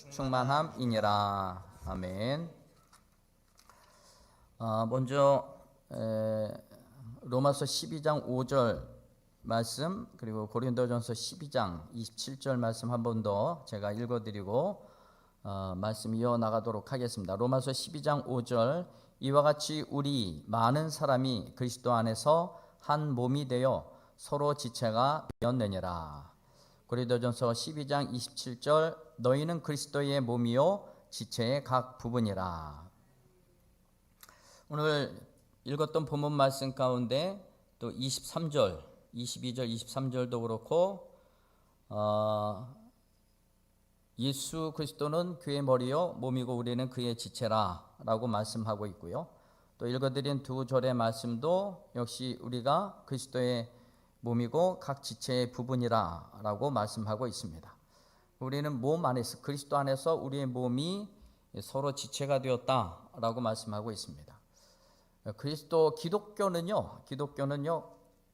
충만함이니라. 아멘. 먼저 로마서 12장 5절 말씀, 그리고 고린도전서 12장 27절 말씀 한 번 더 제가 읽어드리고 말씀 이어나가도록 하겠습니다. 로마서 12장 5절, 이와 같이 우리 많은 사람이 그리스도 안에서 한 몸이 되어 서로 지체가 되었느니라. 고린도전서 12장 27절, 너희는 그리스도의 몸이요 지체의 각 부분이라. 오늘 읽었던 본문 말씀 가운데 또 23절, 22절, 23절도 그렇고 예수 그리스도는 그의 머리요 몸이고 우리는 그의 지체라 라고 말씀하고 있고요. 또 읽어드린 두 절의 말씀도 역시 우리가 그리스도의 몸이고 각 지체의 부분이라 라고 말씀하고 있습니다. 우리는 몸 안에서, 그리스도 안에서 우리의 몸이 서로 지체가 되었다 라고 말씀하고 있습니다. 기독교는요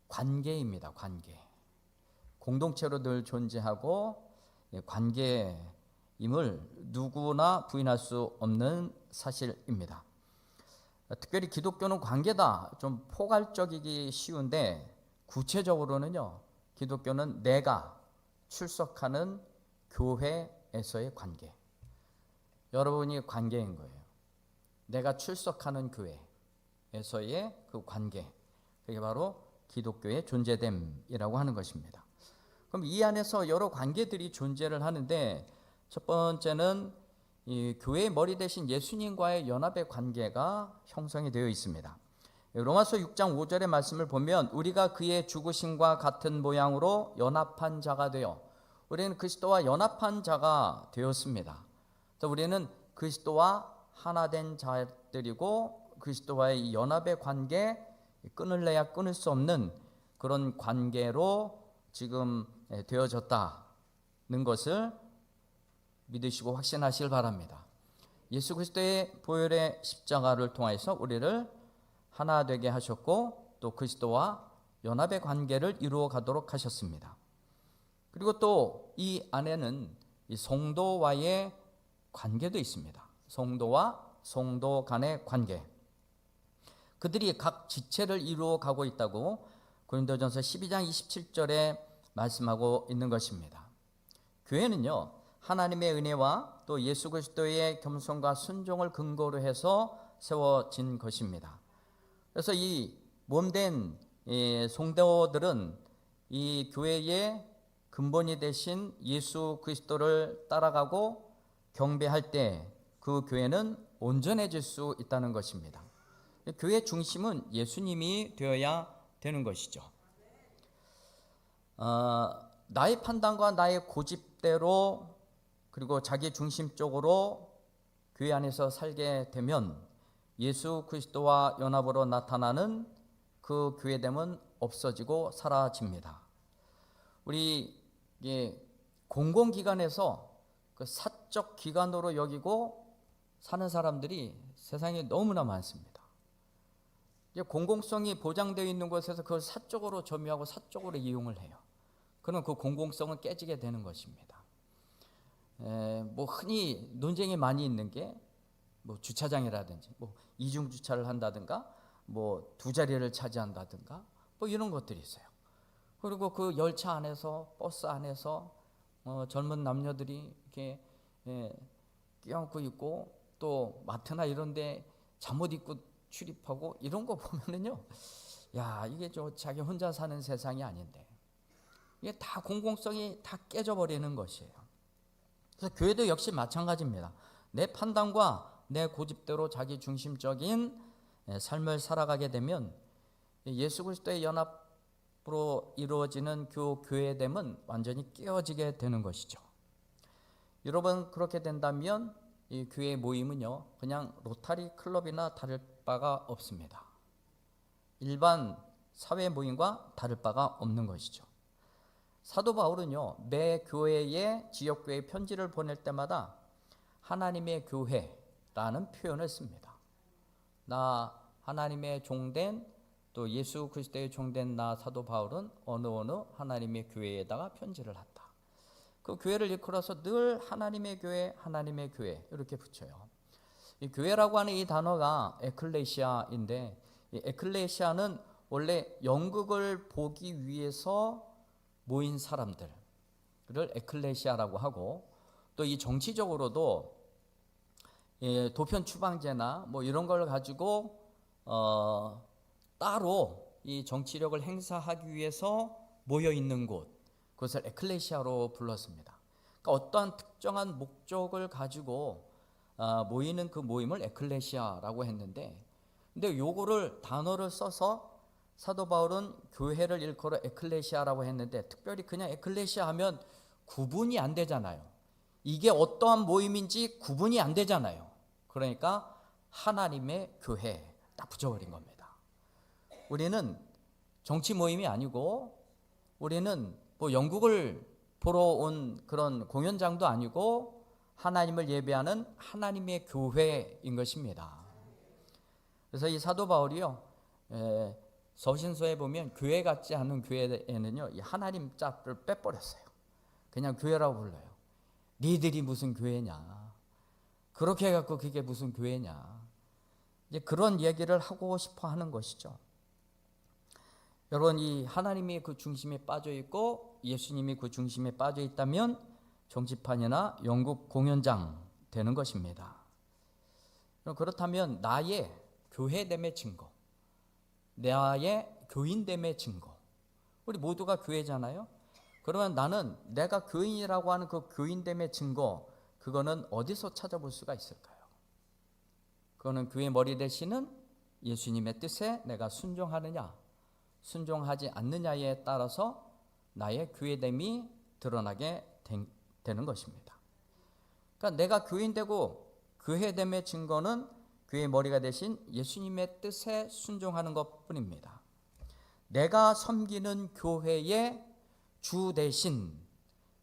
관계입니다. 관계. 공동체로 늘 존재하고 관계임을 누구나 부인할 수 없는 사실입니다. 특별히 기독교는 관계다, 좀 포괄적이기 쉬운데 구체적으로는요, 기독교는 내가 출석하는 교회에서의 관계. 여러분이 관계인 거예요. 내가 출석하는 교회에서의 그 관계, 그게 바로 기독교의 존재됨이라고 하는 것입니다. 그럼 이 안에서 여러 관계들이 존재를 하는데, 첫 번째는 이 교회의 머리 대신 예수님과의 연합의 관계가 형성이 되어 있습니다. 로마서 6장 5절의 말씀을 보면 우리가 그의 죽으심과 같은 모양으로 연합한 자가 되어, 우리는 그리스도와 연합한 자가 되었습니다. 그래서 우리는 그리스도와 하나 된 자들이고, 그리스도와의 이 연합의 관계, 끊을래야 끊을 수 없는 그런 관계로 지금 되어졌다는 것을 믿으시고 확신하시길 바랍니다. 예수 그리스도의 보혈의 십자가를 통해서 우리를 하나 되게 하셨고, 또 그리스도와 연합의 관계를 이루어 가도록 하셨습니다. 그리고 또 이 안에는 이 성도와의 관계도 있습니다. 성도와 성도 간의 관계, 그들이 각 지체를 이루어 가고 있다고 고린도전서 12장 27절에 말씀하고 있는 것입니다. 교회는요, 하나님의 은혜와 또 예수 그리스도의 겸손과 순종을 근거로 해서 세워진 것입니다. 그래서 이 몸된 성도들은 이 교회의 근본이 되신 예수 그리스도를 따라가고 경배할 때 그 교회는 온전해질 수 있다는 것입니다. 교회의 중심은 예수님이 되어야 되는 것이죠. 나의 판단과 나의 고집대로, 그리고 자기 중심적으로 교회 안에서 살게 되면 예수 그리스도와 연합으로 나타나는 그 교회됨은 없어지고 사라집니다. 우리 공공기관에서 그 사적 기관으로 여기고 사는 사람들이 세상에 너무나 많습니다. 공공성이 보장되어 있는 곳에서 그걸 사적으로 점유하고 사적으로 이용을 해요. 그럼 그 공공성은 깨지게 되는 것입니다. 흔히 논쟁이 많이 있는 게 주차장이라든지 이중 주차를 한다든가 두 자리를 차지한다든가 이런 것들이 있어요. 그리고 그 열차 안에서, 버스 안에서 젊은 남녀들이 이렇게 껴안고 있고, 또 마트나 이런 데 잠옷 입고 출입하고 이런 거 보면은요, 이게 자기 혼자 사는 세상이 아닌데, 이게 다 공공성이 다 깨져버리는 것이에요. 그래서 교회도 역시 마찬가지입니다. 내 판단과 내 고집대로 자기 중심적인 삶을 살아가게 되면 예수 그리스도의 연합으로 이루어지는 교회됨은 완전히 깨어지게 되는 것이죠. 여러분, 그렇게 된다면 이 교회 모임은요, 그냥 로타리 클럽이나 다를 바가 없습니다. 일반 사회 모임과 다를 바가 없는 것이죠. 사도 바울은요, 매 교회에, 지역교회에 편지를 보낼 때마다 하나님의 교회라는 표현을 씁니다. 나 하나님의 종된, 또 예수 그리스도의 종된 나 사도 바울은 어느 하나님의 교회에다가 편지를 한다. 그 교회를 일컬어서 늘 하나님의 교회, 하나님의 교회 이렇게 붙여요. 이 교회라고 하는 이 단어가 에클레시아인데, 이 에클레시아는 원래 영국을 보기 위해서 모인 사람들을 에클레시아라고 하고, 또 이 정치적으로도 도편 추방제나 뭐 이런 걸 가지고 따로 이 정치력을 행사하기 위해서 모여 있는 곳, 그것을 에클레시아로 불렀습니다. 그러니까 어떠한 특정한 목적을 가지고 모이는 그 모임을 에클레시아라고 했는데, 근데 요거를 단어를 써서 사도 바울은 교회를 일컬어 에클레시아라고 했는데, 특별히 그냥 에클레시아 하면 구분이 안 되잖아요. 이게 어떠한 모임인지 구분이 안 되잖아요. 그러니까 하나님의 교회 딱 붙여버린 겁니다. 우리는 정치 모임이 아니고, 우리는 뭐 영국을 보러 온 그런 공연장도 아니고, 하나님을 예배하는 하나님의 교회인 것입니다. 그래서 이 사도 바울이요, 서신서에 보면 교회 같지 않은 교회에는요, 이 하나님 짝을 빼버렸어요. 그냥 교회라고 불러요. 니들이 무슨 교회냐, 그렇게 해갖고 그게 무슨 교회냐, 이제 그런 얘기를 하고 싶어 하는 것이죠. 여러분, 이 하나님이 그 중심에 빠져 있고 예수님이 그 중심에 빠져 있다면 정치판이나 영국 공연장 되는 것입니다. 그렇다면 나의 교회됨의 증거, 나의 교인됨의 증거, 우리 모두가 교회잖아요. 그러면 나는 내가 교인이라고 하는 그 교인됨의 증거, 그거는 어디서 찾아볼 수가 있을까요? 그거는 교회 머리 되시는 예수님의 뜻에 내가 순종하느냐, 순종하지 않느냐에 따라서 나의 교회됨이 드러나게 되는 것입니다. 그러니까 내가 교인되고 교회됨의 증거는 교회의 머리가 되신 예수님의 뜻에 순종하는 것뿐입니다. 내가 섬기는 교회의 주 대신,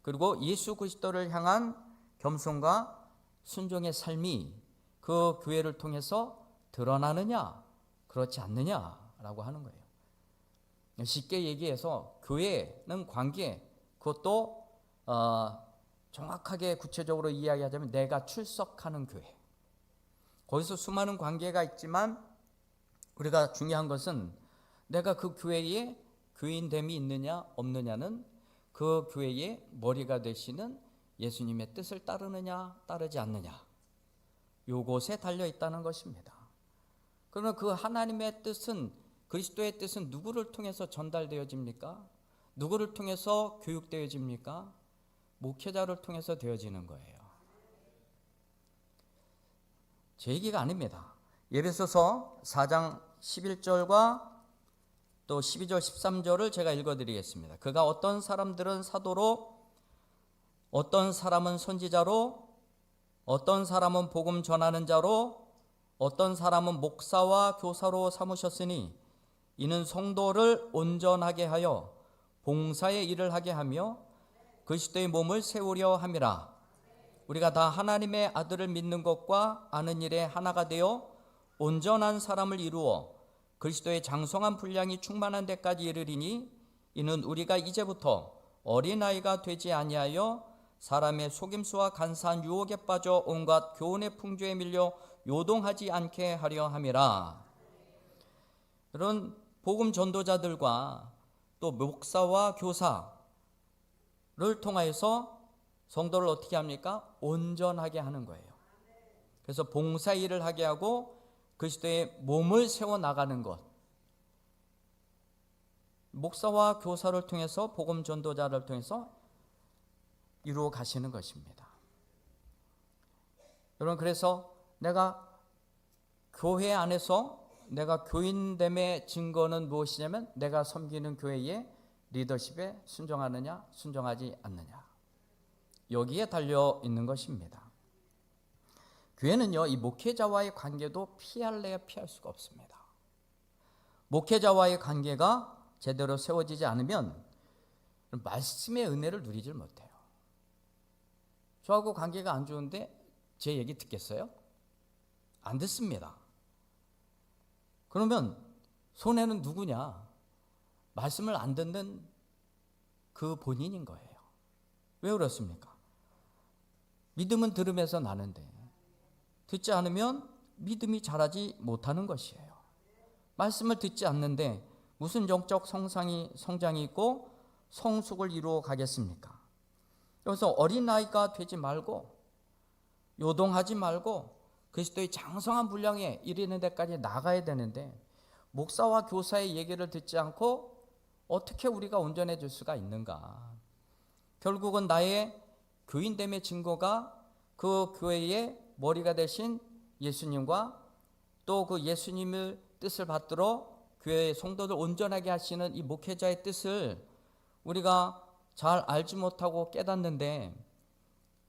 그리고 예수 그리스도를 향한 겸손과 순종의 삶이 그 교회를 통해서 드러나느냐, 그렇지 않느냐라고 하는 거예요. 쉽게 얘기해서 교회는 관계, 그것도 정확하게 구체적으로 이야기하자면 내가 출석하는 교회, 거기서 수많은 관계가 있지만 우리가 중요한 것은 내가 그 교회에 교인됨이 있느냐 없느냐는 그 교회의 머리가 되시는 예수님의 뜻을 따르느냐 따르지 않느냐, 요것에 달려 있다는 것입니다. 그러나 그 하나님의 뜻은, 그리스도의 뜻은 누구를 통해서 전달되어집니까? 누구를 통해서 교육되어집니까? 목회자를 통해서 되어지는 거예요. 제 얘기가 아닙니다. 에베소서 4장 11절과 또 12절 13절을 제가 읽어드리겠습니다. 그가 어떤 사람들은 사도로, 어떤 사람은 선지자로, 어떤 사람은 복음 전하는 자로, 어떤 사람은 목사와 교사로 삼으셨으니 이는 성도를 온전하게 하여 봉사의 일을 하게 하며 그리스도의 몸을 세우려 함이라. 우리가 다 하나님의 아들을 믿는 것과 아는 일에 하나가 되어 온전한 사람을 이루어 그리스도의 장성한 분량이 충만한 데까지 이르리니 이는 우리가 이제부터 어린아이가 되지 아니하여 사람의 속임수와 간사한 유혹에 빠져 온갖 교훈의 풍조에 밀려 요동하지 않게 하려 함이라. 이런 복음 전도자들과 또 목사와 교사를 통하여서 성도를 어떻게 합니까? 온전하게 하는 거예요. 그래서 봉사 일을 하게 하고 그리스도의 몸을 세워나가는 것, 목사와 교사를 통해서, 복음 전도자를 통해서 이루어 가시는 것입니다. 여러분, 그래서 내가 교회 안에서 내가 교인됨의 증거는 무엇이냐면 내가 섬기는 교회의 리더십에 순종하느냐 순종하지 않느냐, 여기에 달려 있는 것입니다. 교회는요, 이 목회자와의 관계도 피할래야 피할 수가 없습니다. 목회자와의 관계가 제대로 세워지지 않으면 말씀의 은혜를 누리질 못해요. 저하고 관계가 안 좋은데 제 얘기 듣겠어요? 안 듣습니다. 그러면 손해는 누구냐? 말씀을 안 듣는 그 본인인 거예요. 왜 그렇습니까? 믿음은 들음에서 나는데 듣지 않으면 믿음이 자라지 못하는 것이에요. 말씀을 듣지 않는데 무슨 영적 성장이 있고 성숙을 이루어 가겠습니까? 그래서 어린아이가 되지 말고 요동하지 말고 그리스도의 장성한 분량에 이르는 데까지 나가야 되는데 목사와 교사의 얘기를 듣지 않고 어떻게 우리가 온전해 질 수가 있는가? 결국은 나의 교인됨의 증거가 그 교회의 머리가 되신 예수님과 또 그 예수님을 뜻을 받들어 교회의 성도들 온전하게 하시는 이 목회자의 뜻을 우리가 잘 알지 못하고 깨닫는데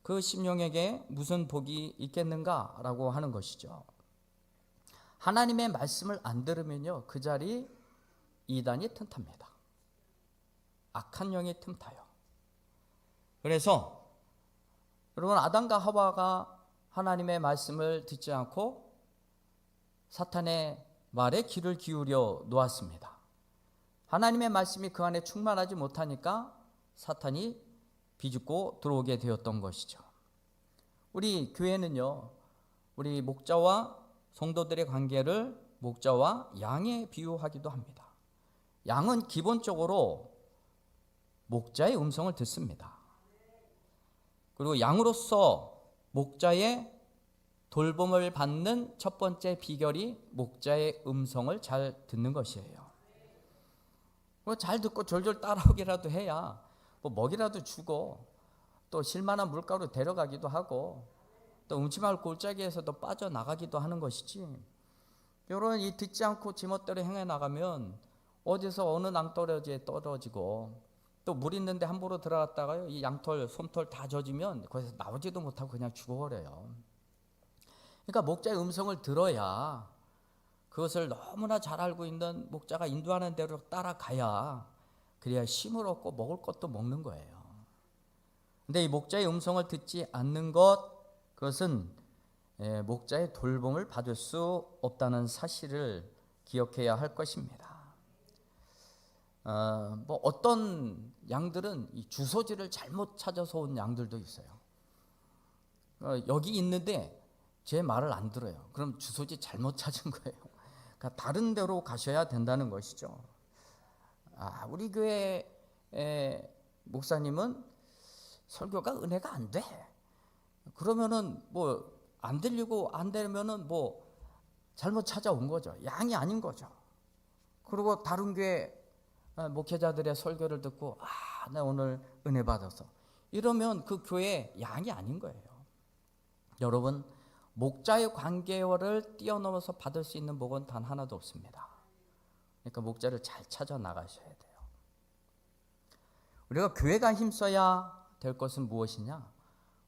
그 심령에게 무슨 복이 있겠는가라고 하는 것이죠. 하나님의 말씀을 안 들으면요, 그 자리 이단이 틈탑니다. 악한 영이 틈타요. 그래서 여러분, 아담과 하와가 하나님의 말씀을 듣지 않고 사탄의 말에 귀를 기울여 놓았습니다. 하나님의 말씀이 그 안에 충만하지 못하니까 사탄이 비집고 들어오게 되었던 것이죠. 우리 교회는요, 우리 목자와 성도들의 관계를 목자와 양에 비유하기도 합니다. 양은 기본적으로 목자의 음성을 듣습니다. 그리고 양으로서 목자의 돌봄을 받는 첫 번째 비결이 목자의 음성을 잘 듣는 것이에요. 잘 듣고 졸졸 따라오기라도 해야 먹이라도 주고 또 실만한 물가로 데려가기도 하고 또 음침할 골짜기에서도 빠져나가기도 하는 것이지, 이런 이 듣지 않고 지멋대로 행해 나가면 어디서 어느 낭떠러지에 떨어지고 또 물 있는데 함부로 들어갔다가요, 이 양털 솜털 다 젖으면 거기서 나오지도 못하고 그냥 죽어버려요. 그러니까 목자의 음성을 들어야, 그것을 너무나 잘 알고 있는 목자가 인도하는 대로 따라가야, 그래야 힘을 얻고 먹을 것도 먹는 거예요. 근데 이 목자의 음성을 듣지 않는 것, 그것은 목자의 돌봄을 받을 수 없다는 사실을 기억해야 할 것입니다. 어떤 양들은 이 주소지를 잘못 찾아서 온 양들도 있어요. 여기 있는데 제 말을 안 들어요. 그럼 주소지 잘못 찾은 거예요. 그러니까 다른 데로 가셔야 된다는 것이죠. 우리 교회 목사님은 설교가 은혜가 안 돼. 그러면은 안 들리고 안 되면은 잘못 찾아온 거죠. 양이 아닌 거죠. 그리고 다른 교회 목회자들의 설교를 듣고 나 오늘 은혜 받아서 이러면 그 교회 양이 아닌 거예요. 여러분, 목자의 관계를 뛰어넘어서 받을 수 있는 복은 단 하나도 없습니다. 그러니까 목자를 잘 찾아 나가셔야 돼요. 우리가 교회가 힘써야 될 것은 무엇이냐?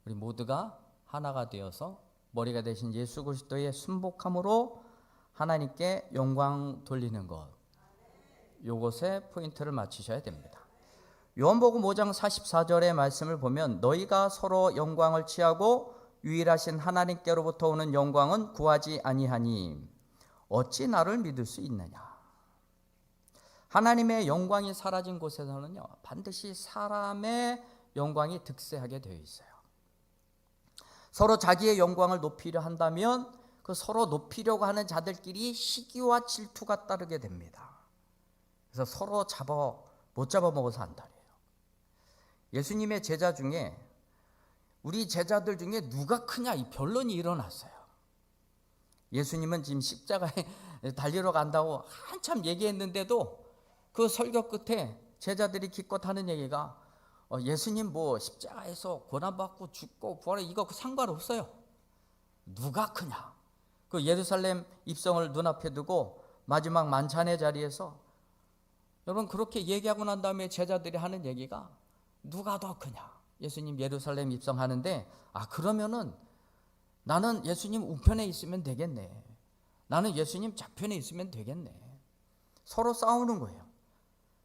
우리 모두가 하나가 되어서 머리가 되신 예수 그리스도의 순복함으로 하나님께 영광 돌리는 것, 요것에 포인트를 맞추셔야 됩니다. 요한복음 5장 44절의 말씀을 보면 너희가 서로 영광을 취하고 유일하신 하나님께로부터 오는 영광은 구하지 아니하니 어찌 나를 믿을 수 있느냐. 하나님의 영광이 사라진 곳에서는요, 반드시 사람의 영광이 득세하게 되어 있어요. 서로 자기의 영광을 높이려 한다면 그 서로 높이려고 하는 자들끼리 시기와 질투가 따르게 됩니다. 그래서 서로 못 잡아먹어서 한다래요. 예수님의 제자 중에, 우리 제자들 중에 누가 크냐 이 변론이 일어났어요. 예수님은 지금 십자가에 달리러 간다고 한참 얘기했는데도 그 설교 끝에 제자들이 기껏 하는 얘기가 예수님 십자가에서 고난받고 죽고 부활해 이거 상관없어요. 누가 크냐. 그 예루살렘 입성을 눈앞에 두고 마지막 만찬의 자리에서 여러분 그렇게 얘기하고 난 다음에 제자들이 하는 얘기가 누가 더 크냐. 예수님 예루살렘 입성하는데 그러면은 나는 예수님 우편에 있으면 되겠네. 나는 예수님 좌편에 있으면 되겠네. 서로 싸우는 거예요.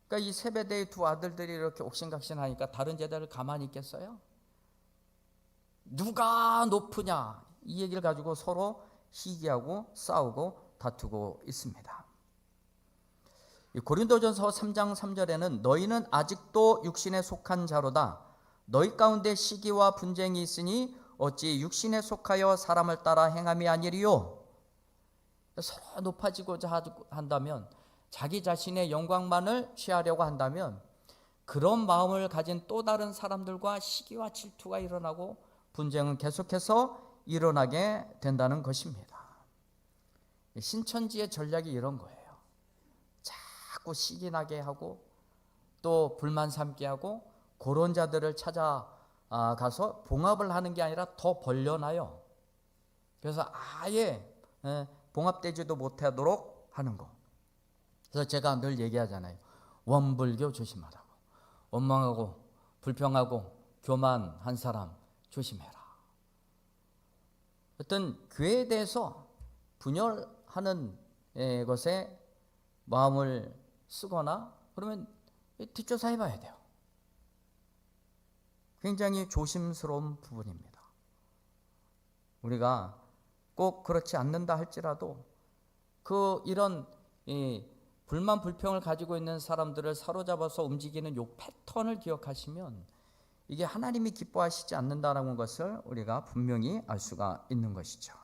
그러니까 이 세베대의 두 아들들이 이렇게 옥신각신하니까 다른 제자를 가만히 있겠어요? 누가 높으냐 이 얘기를 가지고 서로 시기하고 싸우고 다투고 있습니다. 고린도전서 3장 3절에는 너희는 아직도 육신에 속한 자로다. 너희 가운데 시기와 분쟁이 있으니 어찌 육신에 속하여 사람을 따라 행함이 아니리요. 서로 높아지고자 한다면, 자기 자신의 영광만을 취하려고 한다면 그런 마음을 가진 또 다른 사람들과 시기와 질투가 일어나고 분쟁은 계속해서 일어나게 된다는 것입니다. 신천지의 전략이 이런 거예요. 자꾸 시기 나게 하고 또 불만 삼게 하고 그런 자들을 찾아가서 봉합을 하는 게 아니라 더 벌려놔요. 그래서 아예 봉합되지도 못하도록 하는 거. 그래서 제가 늘 얘기하잖아요. 원불교 조심하라고. 원망하고 불평하고 교만한 사람 조심해라. 어떤 교회에 대해서 분열하는 것에 마음을 쓰거나 그러면 뒷조사해 봐야 돼요. 굉장히 조심스러운 부분입니다. 우리가 꼭 그렇지 않는다 할지라도 이런 불만 불평을 가지고 있는 사람들을 사로잡아서 움직이는 요 패턴을 기억하시면 이게 하나님이 기뻐하시지 않는다라는 것을 우리가 분명히 알 수가 있는 것이죠.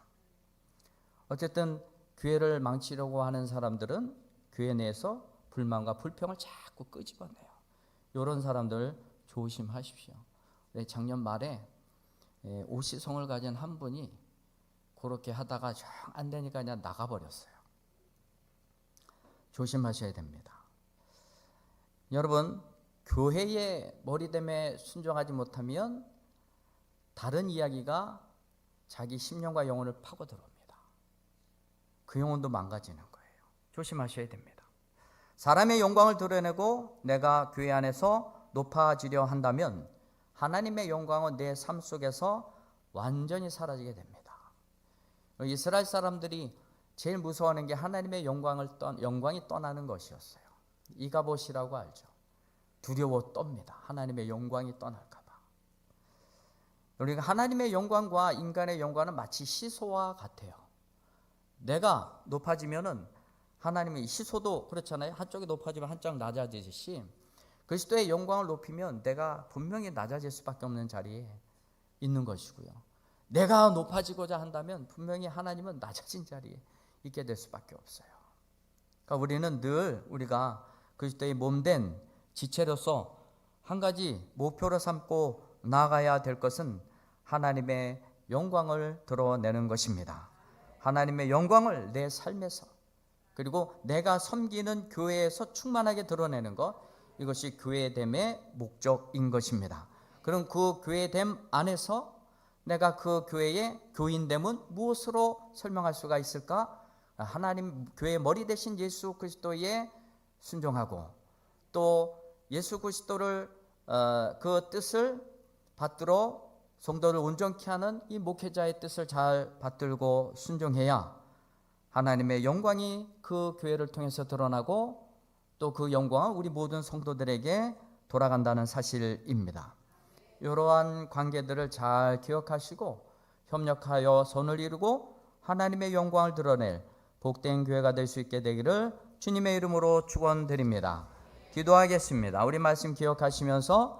어쨌든 교회를 망치려고 하는 사람들은 교회 내에서 불만과 불평을 자꾸 끄집어내요. 이런 사람들 조심하십시오. 작년 말에 오시성을 가진 한 분이 그렇게 하다가 정 안 되니까 그냥 나가버렸어요. 조심하셔야 됩니다. 여러분, 교회의 머리됨에 순종하지 못하면 다른 이야기가 자기 심령과 영혼을 파고 들어옵니다. 그 영혼도 망가지는 거예요. 조심하셔야 됩니다. 사람의 영광을 드러내고 내가 교회 안에서 높아지려 한다면 하나님의 영광은 내 삶 속에서 완전히 사라지게 됩니다. 이스라엘 사람들이 제일 무서워하는 게 하나님의 영광이 떠나는 것이었어요. 이가봇이라고 알죠. 두려워 떱니다. 하나님의 영광이 떠날까 봐. 우리가 하나님의 영광과 인간의 영광은 마치 시소와 같아요. 내가 높아지면은 하나님의 시소도 그렇잖아요. 한쪽이 높아지면 한쪽 낮아지듯이 그리스도의 영광을 높이면 내가 분명히 낮아질 수밖에 없는 자리에 있는 것이고요. 내가 높아지고자 한다면 분명히 하나님은 낮아진 자리에 있게 될 수밖에 없어요. 그러니까 우리는 늘 우리가 그리스도의 몸된 지체로서 한 가지 목표로 삼고 나아가야 될 것은 하나님의 영광을 드러내는 것입니다. 하나님의 영광을 내 삶에서 그리고 내가 섬기는 교회에서 충만하게 드러내는 것, 이것이 교회됨의 목적인 것입니다. 그럼 그 교회됨 안에서 내가 그 교회의 교인됨은 무엇으로 설명할 수가 있을까? 하나님 교회의 머리 대신 예수 그리스도에 순종하고 또 예수 그리스도를 그 뜻을 받들어 성도를 온전케 하는 이 목회자의 뜻을 잘 받들고 순종해야 하나님의 영광이 그 교회를 통해서 드러나고 또 그 영광은 우리 모든 성도들에게 돌아간다는 사실입니다. 이러한 관계들을 잘 기억하시고 협력하여 선을 이루고 하나님의 영광을 드러낼 복된 교회가 될 수 있게 되기를 주님의 이름으로 축원드립니다. 기도하겠습니다. 우리 말씀 기억하시면서